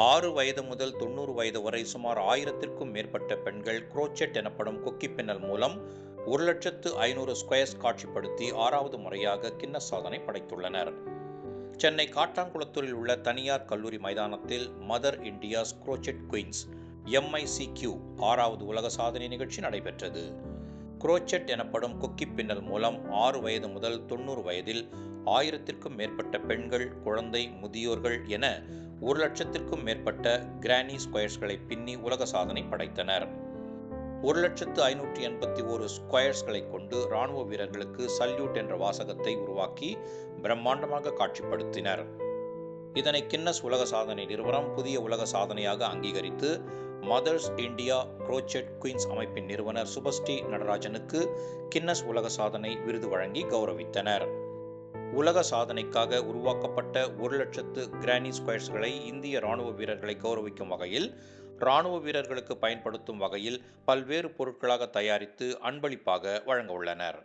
6 வயது முதல் 90 வயது வரை சுமார் 1000க்கும் மேற்பட்ட பெண்கள் குரோச்செட் எனப்படும் கொக்கி பின்னல் மூலம் 1,500,000 ஸ்கொயர்ஸ் காட்சிப்படுத்தி 6வது முறையாக கின்னஸ் சாதனை படைத்துள்ளனர். சென்னை காட்டாங்குளத்தூரில் உள்ள தனியார் கல்லூரி மைதானத்தில் மதர் இந்தியாஸ் குரோச்செட் குயின்ஸ் MICQ 6வது உலக சாதனை நிகழ்ச்சி நடைபெற்றது. குரோச்செட் எனப்படும் கொக்கி பின்னல் மூலம் 6 வயது முதல் 90 வயதில் 1000க்கும் மேற்பட்ட பெண்கள், குழந்தை, முதியோர்கள் என 1,00,000க்கும் மேற்பட்ட கிரானி ஸ்கொயர்ஸ்களை பின்னி உலக சாதனை படைத்தனர். 1,581 ஸ்கொயர்ஸ்களை கொண்டு ராணுவ வீரர்களுக்கு சல்யூட் என்ற வாசகத்தை உருவாக்கி பிரம்மாண்டமாக காட்சிப்படுத்தினர். இதனை கின்னஸ் உலக சாதனை நிறுவனம் புதிய உலக சாதனையாக அங்கீகரித்து மதர்ஸ் இந்தியா குரோச்செட் குயின்ஸ் அமைப்பின் நிறுவனர் சுபஸ்ரீ நடராஜனுக்கு கின்னஸ் உலக சாதனை விருது வழங்கி கௌரவித்தனர். உலக சாதனைக்காக உருவாக்கப்பட்ட 1,00,000 கிரானி ஸ்கொயர்ஸ்களை இந்திய ராணுவ வீரர்களை கௌரவிக்கும் வகையில் ராணுவ வீரர்களுக்கு பயன்படுத்தும் வகையில் பல்வேறு பொருட்களாக தயாரித்து அன்பளிப்பாக வழங்க உள்ளனர்.